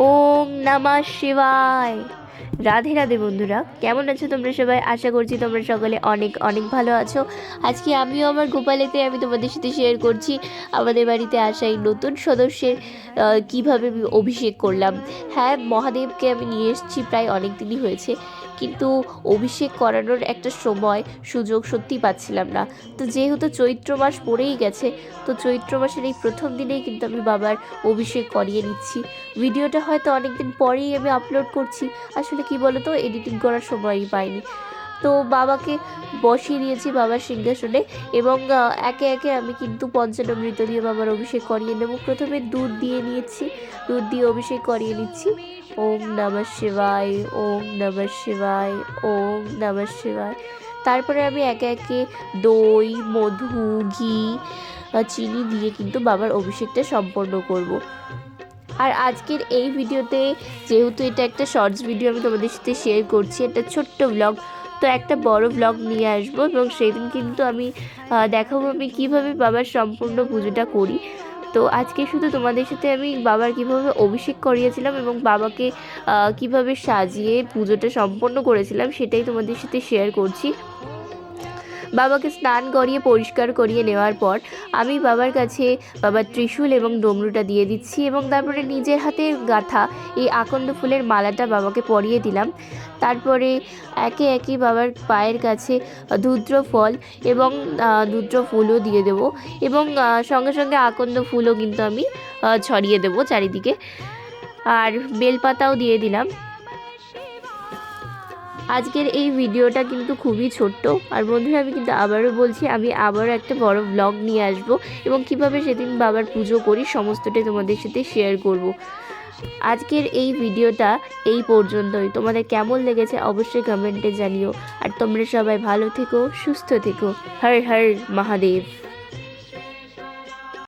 ওম নমঃ শিবায়। রাধে রাধে বন্ধুরা, কেমন আছো তোমরা সবাই? আশা করছি তোমরা সকলে অনেক অনেক ভালো আছো। আজকে আমিও আমার গোপালেতে আমি তোমাদের সাথে শেয়ার করছি আমাদের বাড়িতে আসা এই নতুন সদস্যের কীভাবে আমি অভিষেক করলাম। হ্যাঁ, মহাদেবকে আমি নিয়ে এসেছি, প্রায় অনেক দিনই হয়েছে, কিন্তু অভিষেক করানোর একটা সময় সুযোগ সত্যি পাচ্ছিলাম না। তো যেহেতু চৈত্র মাস পড়েই গেছে, তো চৈত্র মাসের এই প্রথম দিনেই কিন্তু আমি বাবার অভিষেক করিয়ে নিচ্ছি। ভিডিওটা হয়তো অনেক দিন পরেই আমি আপলোড করছি, আসলে কি বলো তো, এডিটিং করার সময়ই পাইনি। তো বাবাকে বসিয়ে দিয়েছি বাবার সিংহাসনে, এবং একে একে আমি কিন্তু পঞ্চানমৃত দিয়ে বাবার অভিষেক করিয়ে নেব। প্রথমে দুধ দিয়ে নিয়েছি, দুধ দিয়ে অভিষেক করিয়ে নিচ্ছি। ওম নমঃ শিবায়, ওম নমঃ শিবায়, ওম নমঃ শিবায়। তারপরে আমি একে একে দই, মধু, ঘি, চিনি দিয়ে কিন্তু বাবার অভিষেকটা সম্পন্ন করব। আর আজকের এই ভিডিওতে, যেহেতু এটা একটা শর্টস ভিডিও, আমি তোমাদের সাথে শেয়ার করছি একটা ছোট্ট ব্লগ, তো একটা বড় ব্লগ নিয়ে আসবো, এবং সেই দিন কিন্তু আমি দেখাবো আমি কীভাবে বাবার সম্পূর্ণ পুজোটা করি। তো আজকে শুধু তোমাদের সাথে আমি বাবার কীভাবে অভিষেক করিয়েছিলাম এবং বাবাকে কীভাবে সাজিয়ে পুজোটা সম্পন্ন করেছিলাম সেটাই তোমাদের সাথে শেয়ার করছি। বাবাকে স্নান করিয়ে পরিষ্কার করিয়ে নেওয়ার পর আমি বাবার কাছে বাবার ত্রিশূল এবং ডমরুটা দিয়ে দিচ্ছি, এবং তারপরে নিজের হাতে গাঁথা এই আকন্দ ফুলের মালাটা বাবাকে পরিয়ে দিলাম। তারপরে একে একে বাবার পায়ের কাছে ধূত্র ফল এবং ধূত্র ফুলও দিয়ে দেবো, এবং সঙ্গে সঙ্গে আকন্দ ফুলও কিন্তু আমি ছড়িয়ে দেবো চারিদিকে, আর বেলপাতাও দিয়ে দিলাম। আজকের এই ভিডিওটা কিন্তু খুবই ছোট্ট, আর বন্ধুরা আমি কিন্তু আবারও বলছি, আমি আবারও একটা বড় ব্লগ নিয়ে আসব, এবং কিভাবে সেদিন বাবার পুজো করি সমস্তটাই তোমাদের সাথে শেয়ার করব। আজকের এই ভিডিওটা এই পর্যন্তই। তোমাদের কেমন লেগেছে অবশ্যই কমেন্টে জানিও, আর তোমরা সবাই ভালো থেকো, সুস্থ থেকো। হর হর মহাদেব।